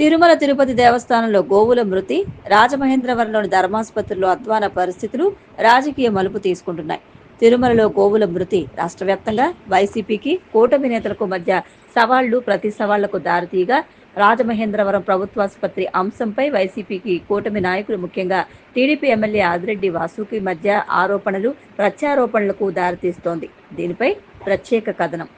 తిరుమల తిరుపతి దేవస్థానంలో గోవుల మృతి, రాజమహేంద్రవరంలోని ధర్మాసుపత్రిలో అధ్వాన పరిస్థితులు రాజకీయ మలుపు తీసుకుంటున్నాయి. తిరుమలలో గోవుల మృతి రాష్ట్ర వ్యాప్తంగా వైసీపీకి, కూటమి నేతలకు మధ్య సవాళ్లు ప్రతి సవాళ్లకు దారితీయగా, రాజమహేంద్రవరం ప్రభుత్వాసుపత్రి అంశంపై వైసీపీకి కూటమి నాయకులు, ముఖ్యంగా టీడీపీ ఎమ్మెల్యే ఆదిరెడ్డి వాసుకి మధ్య ఆరోపణలు, ప్రత్యారోపణలకు దారితీస్తోంది. దీనిపై ప్రత్యేక కథనం.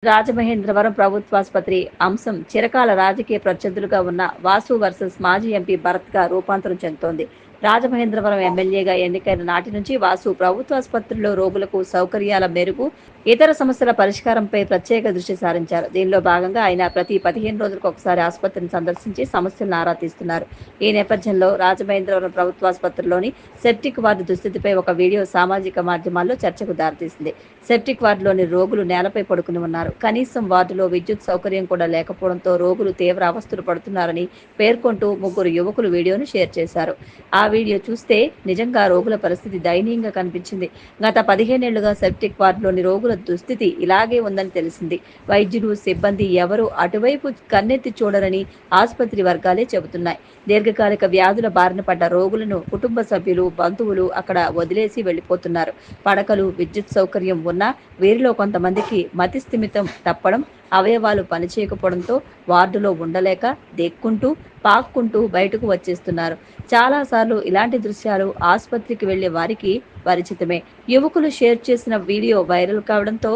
రాజమహేంద్రవరం ప్రభుత్వాసుపత్రి అంశం చిరకాల రాజకీయ ప్రత్యర్థులుగా ఉన్న వాసు వర్సెస్ మాజీ ఎంపీ భరత్గా రూపాంతరం చెందుతోంది. రాజమహేంద్రవరం ఎమ్మెల్యేగా ఎన్నికైన నాటి నుంచి వాసు ప్రభుత్వాసుపత్రిలో రోగులకు సౌకర్యాల మెరుగు, ఇతర సమస్యల పరిష్కారంపై ప్రత్యేక దృష్టి సారించారు. దీనిలో భాగంగా ఆయన ప్రతి 15 రోజులకు ఒకసారి ఆసుపత్రిని సందర్శించి సమస్యలను ఆరా తీస్తున్నారు. ఈ నేపథ్యంలో రాజమహేంద్రవరం ప్రభుత్వాసుపత్రిలోని సెప్టిక్ వార్డు దుస్థితిపై ఒక వీడియో సామాజిక మాధ్యమాల్లో చర్చకు దారితీసింది. సెప్టిక్ వార్డులోని రోగులు నేలపై పడుకుని ఉన్నారు. కనీసం వార్డులో విద్యుత్ సౌకర్యం కూడా లేకపోవడంతో రోగులు తీవ్ర అవస్థలు పడుతున్నారని పేర్కొంటూ 3 యువకులు వీడియోను షేర్ చేశారు. ఆ వీడియో చూస్తే నిజంగా రోగుల పరిస్థితి దయనీయంగా కనిపించింది. గత 15 ఏళ్లుగా సెప్టిక్ వార్డులోని రోగుల దుస్థితి ఇలాగే ఉందని తెలిసింది. వైద్యులు, సిబ్బంది ఎవరూ అటువైపు కన్నెత్తి చూడరని ఆసుపత్రి వర్గాలే చెబుతున్నాయి. దీర్ఘకాలిక వ్యాధుల బారిన పడ్డ రోగులను కుటుంబ సభ్యులు, బంధువులు అక్కడ వదిలేసి వెళ్లిపోతున్నారు. పడకలు, విద్యుత్ సౌకర్యం ఉన్నా వీరిలో కొంతమందికి మతి స్థిమితం తప్పడం, అవయవాలు పనిచేయకపోవడంతో వార్డులో ఉండలేక దెక్కుంటూ, పాక్కుంటూ బయటకు వచ్చేస్తున్నారు. చాలాసార్లు ఇలాంటి దృశ్యాలు ఆసుపత్రికి వెళ్లే వారికి పరిచితమే. యువకులు షేర్ చేసిన వీడియో వైరల్ కావడంతో,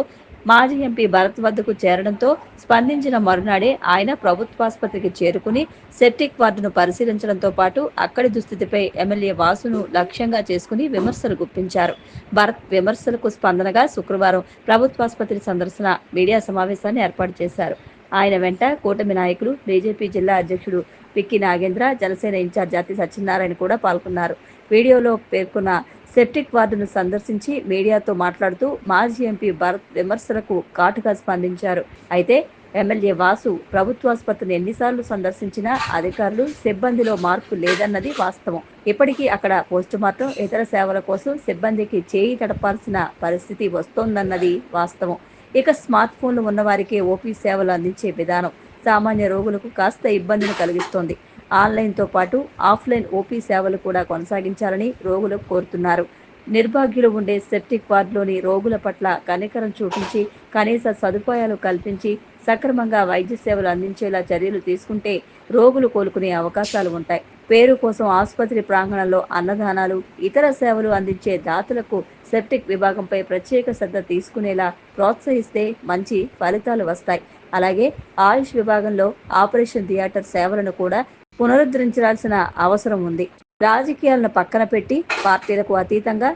మాజీ ఎంపీ భరత్ వద్దకు చేరడంతో స్పందించిన మరునాడే ఆయన ప్రభుత్వాసుపత్రికి చేరుకుని సెప్టిక్ వార్డును పరిశీలించడంతో పాటు అక్కడి దుస్థితిపై ఎమ్మెల్యే వాసును లక్ష్యంగా చేసుకుని విమర్శలు గుప్పించారు. భరత్ విమర్శలకు స్పందనగా శుక్రవారం ప్రభుత్వాసుపత్రి సందర్శన మీడియా సమావేశాన్ని ఏర్పాటు చేశారు. ఆయన వెంట కూటమి నాయకులు, బీజేపీ జిల్లా అధ్యక్షుడు పిక్కి నాగేంద్ర, జనసేన ఇన్ఛార్జ్ జాతి సత్యనారాయణ కూడా పాల్గొన్నారు. వీడియోలో పేర్కొన్న సెప్టిక్ వార్డును సందర్శించి మీడియాతో మాట్లాడుతూ మాజీ ఎంపీ భరత్ విమర్శలకు ఘాటుగా స్పందించారు. అయితే ఎమ్మెల్యే వాసు ప్రభుత్వాసుపత్రిని ఎన్నిసార్లు సందర్శించినా అధికారులు, సిబ్బందిలో మార్పు లేదన్నది వాస్తవం. ఇప్పటికీ అక్కడ పోస్టుమార్టం, ఇతర సేవల కోసం సిబ్బందికి చేయి తడపాల్సిన పరిస్థితి వస్తోందన్నది వాస్తవం. ఇక స్మార్ట్ ఫోన్లు ఉన్నవారికే ఓపీ సేవలు అందించే విధానం సామాన్య రోగులకు కాస్త ఇబ్బందిని కలిగిస్తోంది. ఆన్లైన్తో పాటు ఆఫ్లైన్ ఓపీ సేవలు కూడా కొనసాగించాలని రోగులు కోరుతున్నారు. నిర్భాగ్యులు ఉండే సెప్టిక్ వార్డులోని రోగుల పట్ల కనికరం చూపించి కనీస సదుపాయాలు కల్పించి సక్రమంగా వైద్య సేవలు అందించేలా చర్యలు తీసుకుంటే రోగులు కోలుకునే అవకాశాలు ఉంటాయి. పేరు కోసం ఆసుపత్రి ప్రాంగణంలో అన్నదానాలు, ఇతర సేవలు అందించే దాతలకు సెప్టిక్ విభాగంపై ప్రత్యేక శ్రద్ధ తీసుకునేలా ప్రోత్సహిస్తే మంచి ఫలితాలు వస్తాయి. అలాగే ఆయుష్ విభాగంలో ఆపరేషన్ థియేటర్ సేవలను కూడా పునరుద్ధరించాల్సిన అవసరం ఉంది. రాజకీయాలను పక్కన పెట్టి పార్టీలకు అతీతంగా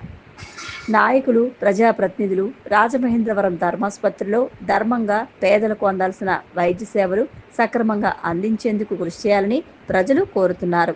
నాయకులు, ప్రజాప్రతినిధులు రాజమహేంద్రవరం ధర్మాసుపత్రిలో ధర్మంగా పేదలకు అందాల్సిన వైద్య సేవలు సక్రమంగా అందించేందుకు కృషి చేయాలని ప్రజలు కోరుతున్నారు.